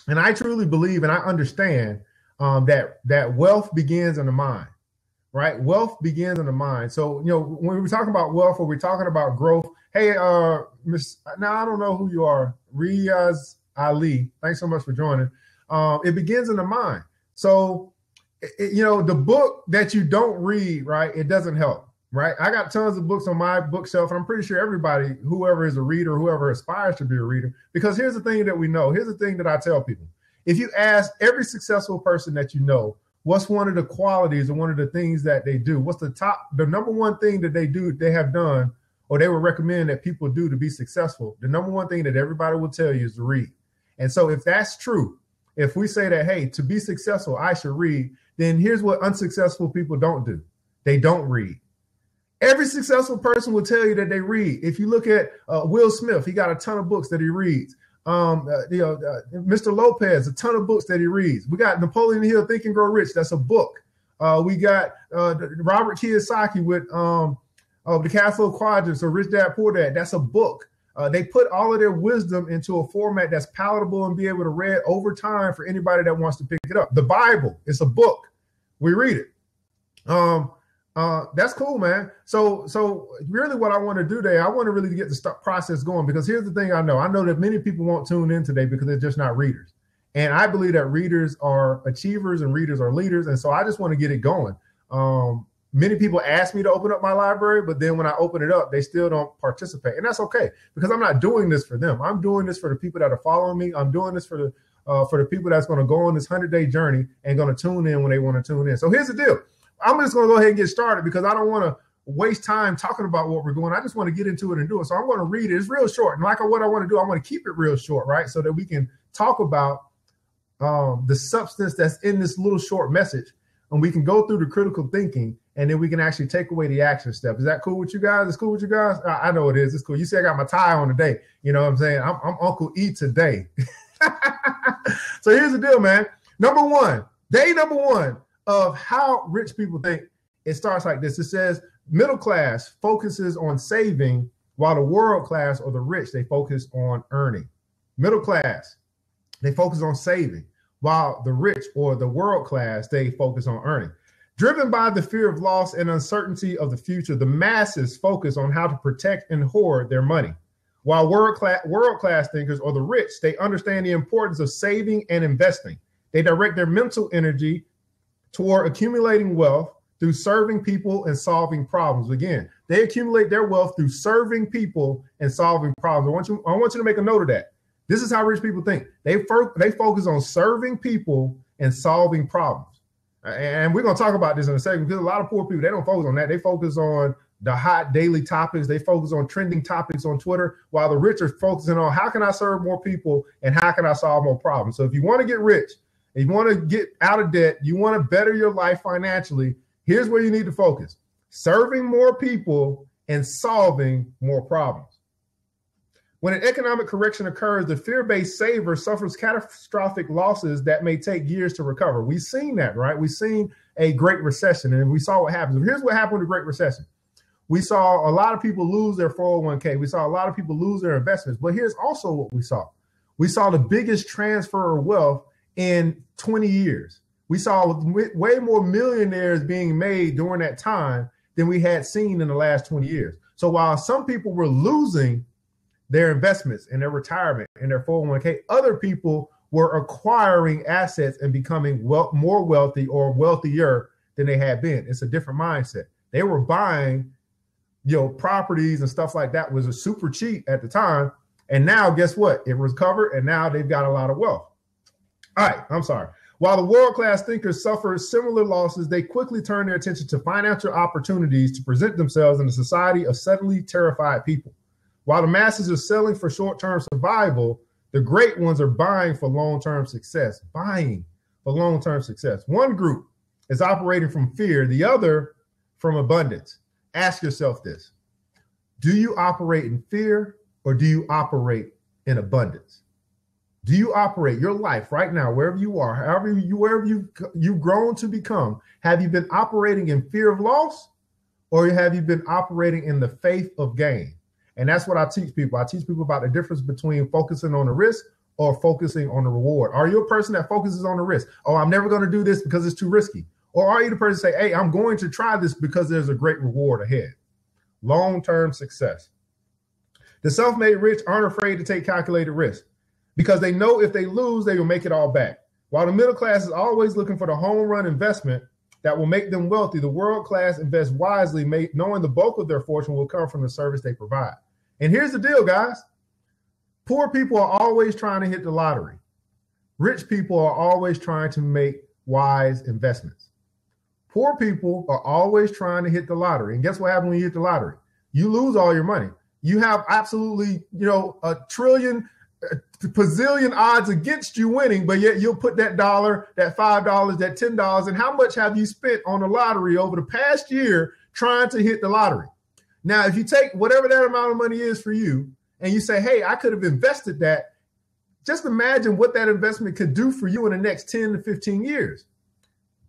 And I truly believe and I understand that wealth begins in the mind, right? Wealth begins in the mind. So, when we're talking about wealth or we're talking about growth, hey, Miss, now I don't know who you are, Riaz Ali. Thanks so much for joining. It begins in the mind. So, the book that you don't read, right, it doesn't help. Right. I got tons of books on my bookshelf, and I'm pretty sure everybody, whoever is a reader, whoever aspires to be a reader, because here's the thing that we know. Here's the thing that I tell people. If you ask every successful person that you know, what's one of the qualities or one of the things that they do? What's the number one thing that they have done, or they would recommend that people do to be successful? The number one thing that everybody will tell you is to read. And so if that's true, if we say that, hey, to be successful, I should read, then here's what unsuccessful people don't do. They don't read. Every successful person will tell you that they read. If you look at Will Smith, he got a ton of books that he reads. Mr. Lopez, a ton of books that he reads. We got Napoleon Hill, Think and Grow Rich. That's a book. We got Robert Kiyosaki with the Cash Flow Quadrants or Rich Dad Poor Dad. That's a book. They put all of their wisdom into a format that's palatable and be able to read over time for anybody that wants to pick it up. The Bible, it's a book. We read it. That's cool, man. So really what I want to do today, I want to really get the process going, because here's the thing I know that many people won't tune in today because they're just not readers. And I believe that readers are achievers and readers are leaders. And so I just want to get it going. Many people ask me to open up my library, but then when I open it up, they still don't participate. And that's okay, because I'm not doing this for them. I'm doing this for the people that are following me. I'm doing this for the people that's going to go on this 100-day journey and going to tune in when they want to tune in. So here's the deal. I'm just going to go ahead and get started, because I don't want to waste time talking about what we're doing. I just want to get into it and do it. So I'm going to read it. It's real short. And like what I want to do, I want to keep it real short, right? So that we can talk about the substance that's in this little short message, and we can go through the critical thinking, and then we can actually take away the action step. Is that cool with you guys? It's cool with you guys? I know it is. It's cool. You see, I got my tie on today. You know what I'm saying? I'm Uncle E today. So here's the deal, man. Day number one of how rich people think, it starts like this. It says middle class focuses on saving, while the world class or the rich, they focus on earning. Middle class, they focus on saving, while the rich or the world class, they focus on earning. Driven by the fear of loss and uncertainty of the future, the masses focus on how to protect and hoard their money. While world class thinkers or the rich, they understand the importance of saving and investing. They direct their mental energy toward accumulating wealth through serving people and solving problems. Again, they accumulate their wealth through serving people and solving problems. I want you to make a note of that. This is how rich people think. They focus on serving people and solving problems. And we're going to talk about this in a second, because a lot of poor people, they don't focus on that. They focus on the hot daily topics. They focus on trending topics on Twitter, while the rich are focusing on how can I serve more people and how can I solve more problems. So if you want to get rich, if you want to get out of debt, you want to better your life financially, here's where you need to focus: serving more people and solving more problems. When an economic correction occurs, the fear-based saver suffers catastrophic losses that may take years to recover. We've seen that, right? We've seen a great recession, and we saw what happens. Here's what happened with the Great Recession. We saw a lot of people lose their 401k. We saw a lot of people lose their investments. But here's also what we saw. We saw the biggest transfer of wealth in 20 years. We saw way more millionaires being made during that time than we had seen in the last 20 years. So while some people were losing their investments and their retirement and their 401k, other people were acquiring assets and becoming more wealthy or wealthier than they had been. It's a different mindset. They were buying, properties and stuff like that was super cheap at the time. And now guess what? It recovered, and now they've got a lot of wealth. All right, I'm sorry. While the world-class thinkers suffer similar losses, they quickly turn their attention to financial opportunities to present themselves in a society of suddenly terrified people. While the masses are selling for short-term survival, the great ones are buying for long-term success. One group is operating from fear, the other from abundance. Ask yourself this: do you operate in fear, or do you operate in abundance? Do you operate your life right now, wherever you are, wherever you've grown to become? Have you been operating in fear of loss, or have you been operating in the faith of gain? And that's what I teach people. I teach people about the difference between focusing on the risk or focusing on the reward? Are you a person that focuses on the risk? Oh, I'm never going to do this because it's too risky. Or are you the person say, hey, I'm going to try this because there's a great reward ahead? Long-term success. The self-made rich aren't afraid to take calculated risk because they know if they lose, they will make it all back. While the middle class is always looking for the home run investment that will make them wealthy, the world class invest wisely, knowing the bulk of their fortune will come from the service they provide. And here's the deal, guys. Poor people are always trying to hit the lottery. Rich people are always trying to make wise investments. Poor people are always trying to hit the lottery. And guess what happens when you hit the lottery? You lose all your money. You have absolutely, a trillion, bazillion odds against you winning, but yet you'll put that dollar, that $5, that $10, and how much have you spent on the lottery over the past year trying to hit the lottery? Now, if you take whatever that amount of money is for you and you say, hey, I could have invested that, just imagine what that investment could do for you in the next 10 to 15 years.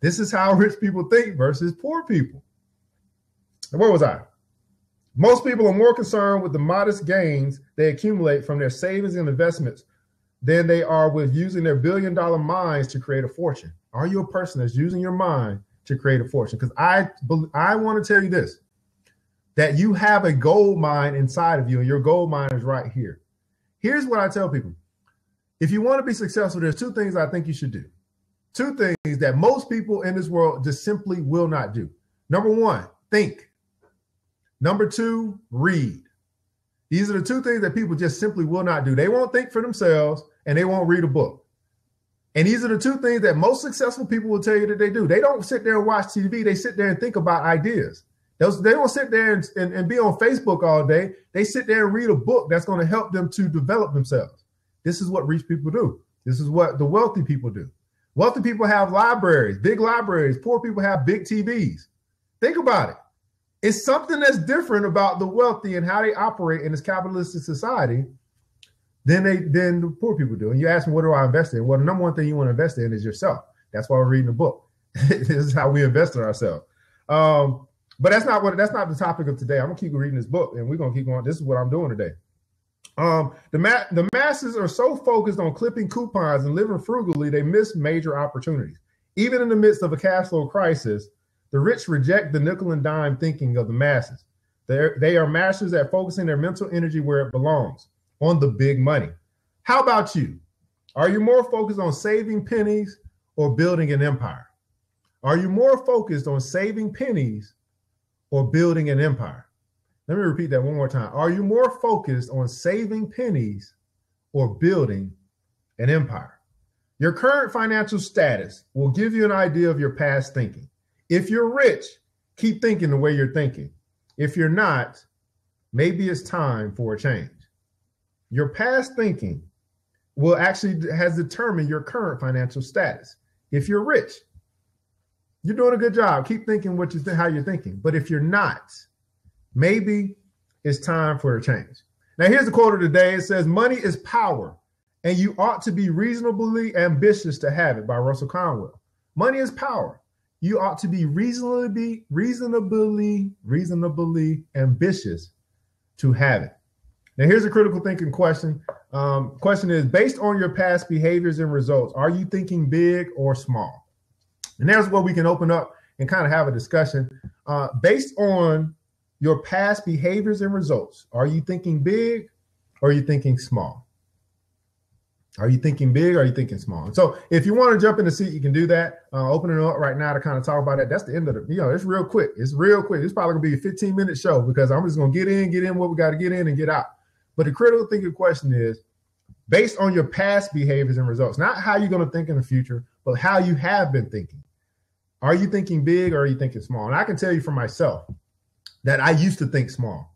This is how rich people think versus poor people. And where was I? Most people are more concerned with the modest gains they accumulate from their savings and investments than they are with using their billion-dollar minds to create a fortune. Are you a person that's using your mind to create a fortune? Because I want to tell you this, that you have a gold mine inside of you, and your gold mine is right here. Here's what I tell people. If you want to be successful, there's two things I think you should do. Two things that most people in this world just simply will not do. Number one, think. Number two, read. These are the two things that people just simply will not do. They won't think for themselves and they won't read a book. And these are the two things that most successful people will tell you that they do. They don't sit there and watch TV. They sit there and think about ideas. They don't sit there and be on Facebook all day. They sit there and read a book that's going to help them to develop themselves. This is what rich people do. This is what the wealthy people do. Wealthy people have libraries, big libraries. Poor people have big TVs. Think about it. It's something that's different about the wealthy and how they operate in this capitalistic society than the poor people do. And you ask me, what do I invest in? Well, the number one thing you want to invest in is yourself. That's why we're reading a book. This is how we invest in ourselves. But that's not the topic of today. I'm gonna keep reading this book, and we're gonna keep going. This is what I'm doing today. The masses are so focused on clipping coupons and living frugally, they miss major opportunities. Even in the midst of a cash flow crisis, the rich reject the nickel and dime thinking of the masses. They are masters at focusing their mental energy where it belongs, on the big money. How about you? Are you more focused on saving pennies or building an empire? Are you more focused on saving pennies or building an empire? Let me repeat that one more time. Are you more focused on saving pennies or building an empire? Your current financial status will give you an idea of your past thinking. If you're rich, keep thinking the way you're thinking. If you're not, maybe it's time for a change. Your past thinking has determined your current financial status. If you're rich, you're doing a good job. Keep thinking how you're thinking. But if you're not, maybe it's time for a change. Now, here's the quote of the day. It says, money is power, and you ought to be reasonably ambitious to have it, by Russell Conwell. Money is power. You ought to be reasonably ambitious to have it. Now, here's a critical thinking question. Question is, based on your past behaviors and results, are you thinking big or small? And there's where we can open up and kind of have a discussion. Based on your past behaviors and results, are you thinking big or are you thinking small? Are you thinking big or are you thinking small? And so if you want to jump in the seat, you can do that. Open it up right now to kind of talk about that. That's the end of it. It's real quick. It's real quick. It's probably going to be a 15-minute show because I'm just going to get in what we got to get in and get out. But the critical thinking question is, based on your past behaviors and results, not how you're going to think in the future, but how you have been thinking. Are you thinking big or are you thinking small? And I can tell you for myself that I used to think small.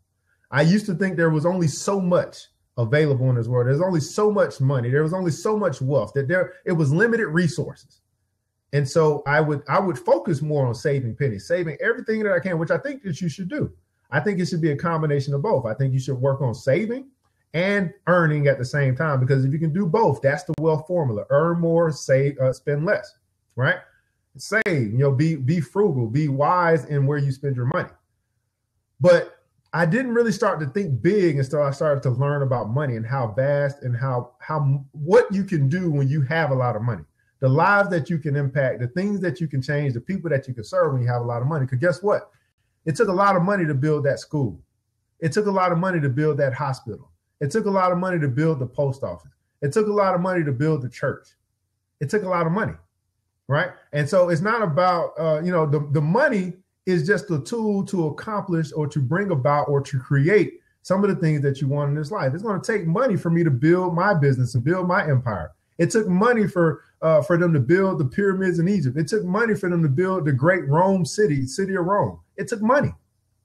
I used to think there was only so much available in this world. There's only so much money. There was only so much wealth that it was limited resources. And so I would focus more on saving pennies, saving everything that I can, which I think that you should do. I think it should be a combination of both. I think you should work on saving and earning at the same time, because if you can do both, that's the wealth formula. Earn more, save, spend less, right? Save, be frugal, be wise in where you spend your money. But I didn't really start to think big until I started to learn about money and how vast and how what you can do when you have a lot of money, the lives that you can impact, the things that you can change, the people that you can serve when you have a lot of money. Because guess what? It took a lot of money to build that school. It took a lot of money to build that hospital. It took a lot of money to build the post office. It took a lot of money to build the church. It took a lot of money, right? And so it's not about, the money is just a tool to accomplish or to bring about or to create some of the things that you want in this life. It's going to take money for me to build my business and build my empire. It took money for them to build the pyramids in Egypt. It took money for them to build the great Rome city of Rome. It took money,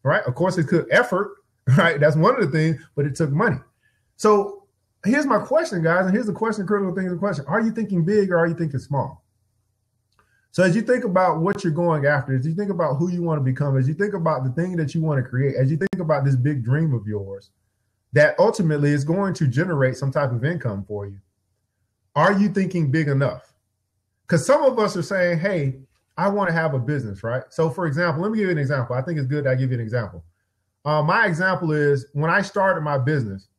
right? Of course, it took effort, right? That's one of the things, but it took money. So here's my question, guys, and here's the question, critical thing is the question. Are you thinking big or are you thinking small? So as you think about what you're going after, as you think about who you want to become, as you think about the thing that you want to create, as you think about this big dream of yours, that ultimately is going to generate some type of income for you, are you thinking big enough? Because some of us are saying, hey, I want to have a business, right? So for example, let me give you an example. I think it's good that I give you an example. My example is when I started my business,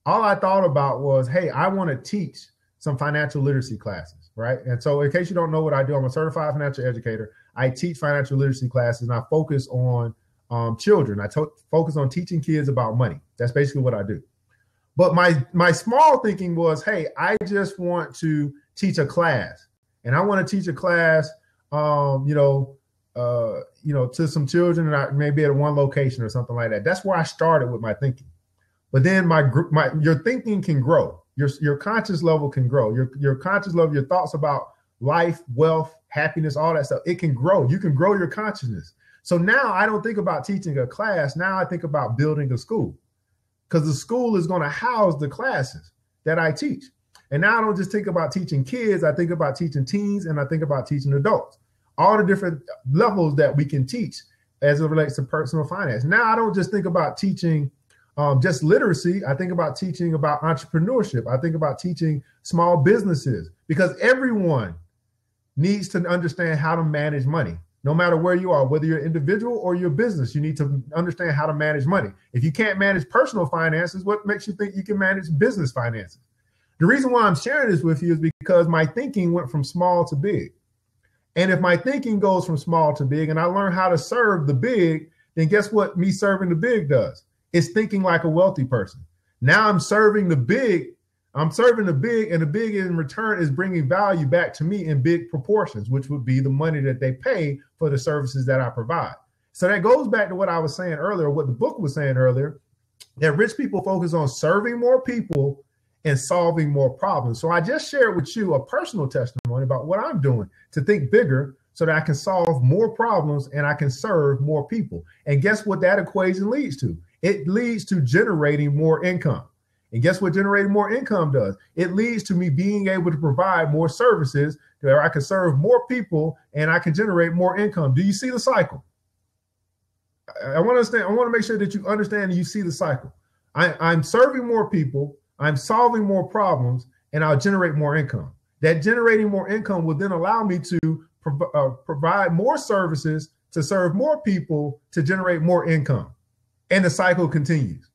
all I thought about was, hey, I want to teach some financial literacy classes, right? And so in case you don't know what I do, I'm a certified financial educator. I teach financial literacy classes and I focus on children. I focus on teaching kids about money. That's basically what I do. But my small thinking was, hey, I just want to teach a class, and I want to teach a class, to some children, and maybe at one location or something like that. That's where I started with my thinking. But then your thinking can grow. Your conscious level can grow. Your conscious level, your thoughts about life, wealth, happiness, all that stuff, it can grow. You can grow your consciousness. So now I don't think about teaching a class. Now I think about building a school, because the school is going to house the classes that I teach. And now I don't just think about teaching kids. I think about teaching teens, and I think about teaching adults, all the different levels that we can teach as it relates to personal finance. Now I don't just think about teaching just literacy. I think about teaching about entrepreneurship. I think about teaching small businesses, because everyone needs to understand how to manage money. No matter where you are, whether you're an individual or your business, you need to understand how to manage money. If you can't manage personal finances, what makes you think you can manage business finances? The reason why I'm sharing this with you is because my thinking went from small to big. And if my thinking goes from small to big and I learn how to serve the big, then guess what me serving the big does? It's thinking like a wealthy person. Now I'm serving the big. I'm serving the big, and the big in return is bringing value back to me in big proportions, which would be the money that they pay for the services that I provide. So that goes back to what I was saying earlier, what the book was saying earlier, that rich people focus on serving more people and solving more problems. So I just shared with you a personal testimony about what I'm doing to think bigger so that I can solve more problems and I can serve more people. And guess what that equation leads to? It leads to generating more income. And guess what generating more income does? It leads to me being able to provide more services where I can serve more people and I can generate more income. Do you see the cycle? I want to make sure that you understand and you see the cycle. I'm serving more people, I'm solving more problems, and I'll generate more income. That generating more income will then allow me to provide more services to serve more people to generate more income. And the cycle continues.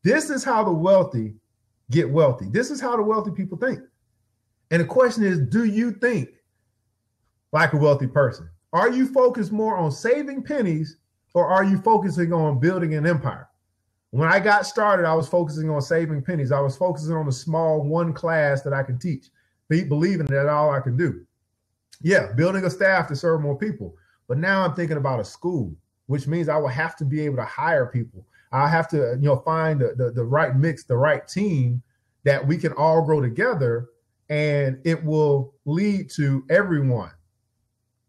This is how the wealthy get wealthy. This is how the wealthy people think. And the question is, do you think like a wealthy person? Are you focused more on saving pennies, or are you focusing on building an empire? When I got started, I was focusing on saving pennies. I was focusing on the small one class that I can teach, believing that all I can do. Yeah, building a staff to serve more people. But now I'm thinking about a school, which means I will have to be able to hire people. I have to, find the right mix, the right team that we can all grow together, and it will lead to everyone,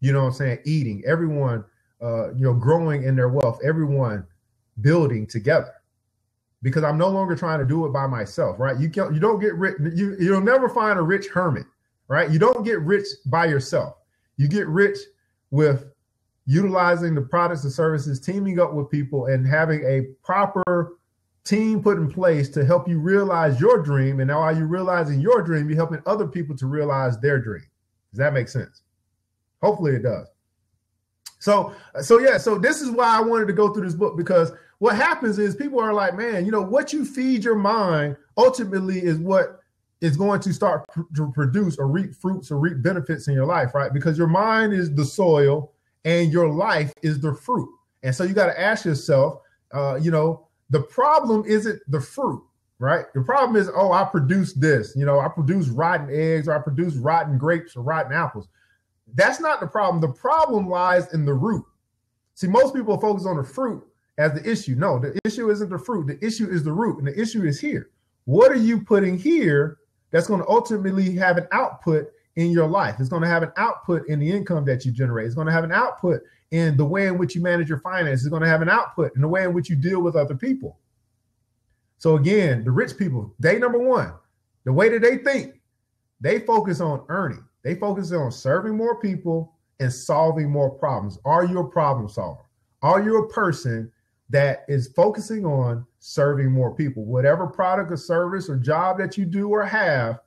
eating, everyone, growing in their wealth, everyone building together. Because I'm no longer trying to do it by myself, right? You don't get rich. You'll never find a rich hermit, right? You don't get rich by yourself. You get rich with utilizing the products and services, teaming up with people, and having a proper team put in place to help you realize your dream. And now while you're realizing your dream, you're helping other people to realize their dream. Does that make sense? Hopefully it does. So this is why I wanted to go through this book, because what happens is people are like, man, you know, what you feed your mind ultimately is what is going to start to produce or reap fruits or reap benefits in your life, right? Because your mind is the soil and your life is the fruit. And so you got to ask yourself, you know, the problem isn't the fruit, right? The problem is, oh, I produce this, you know, I produce rotten eggs, or I produce rotten grapes or rotten apples. That's not the problem. The problem lies in the root. See, most people focus on the fruit as the issue. No, the issue isn't the fruit. The issue is the root, and the issue is here. What are you putting here that's going to ultimately have an output in your life? It's going to have an output in the income that you generate. It's going to have an output in the way in which you manage your finances. It's going to have an output in the way in which you deal with other people. So again, the rich people, day number one, the way that they think, they focus on earning. They focus on serving more people and solving more problems. Are you a problem solver? Are you a person that is focusing on serving more people? Whatever product or service or job that you do or have,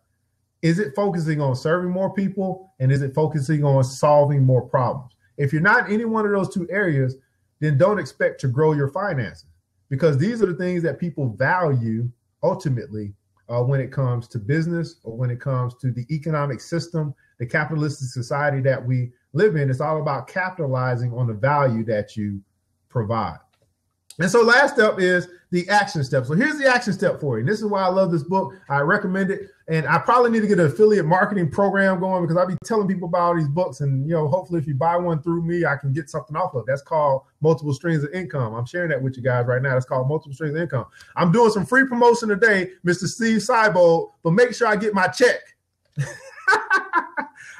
is it focusing on serving more people, and is it focusing on solving more problems? If you're not in any one of those two areas, then don't expect to grow your finances, because these are the things that people value ultimately when it comes to business, or when it comes to the economic system, the capitalistic society that we live in. It's all about capitalizing on the value that you provide. And so last step is the action step. So here's the action step for you. And this is why I love this book. I recommend it. And I probably need to get an affiliate marketing program going, because I'll be telling people about all these books. And, you know, hopefully if you buy one through me, I can get something off of it. That's called Multiple Streams of Income. I'm sharing that with you guys right now. That's called Multiple Streams of Income. I'm doing some free promotion today, Mr. Steve Seibold, but make sure I get my check.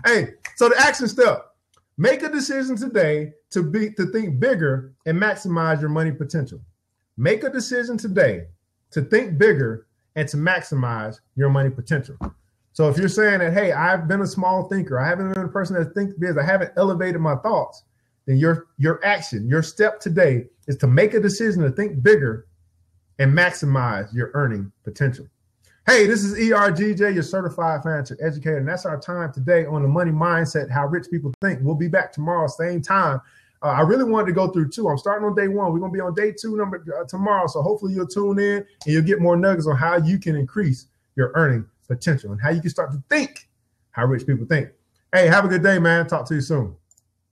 Hey, so the action step. Make a decision today to think bigger and maximize your money potential. Make a decision today to think bigger and to maximize your money potential. So if you're saying that, hey, I've been a small thinker, I haven't been a person that thinks big, I haven't elevated my thoughts, then your action, your step today is to make a decision to think bigger and maximize your earning potential. Hey, this is ERGJ, your certified financial educator, and that's our time today on the money mindset, how rich people think. We'll be back tomorrow, same time. I really wanted to go through two. I'm starting on day one. We're going to be on day two tomorrow, so hopefully you'll tune in and you'll get more nuggets on how you can increase your earning potential and how you can start to think how rich people think. Hey, have a good day, man. Talk to you soon.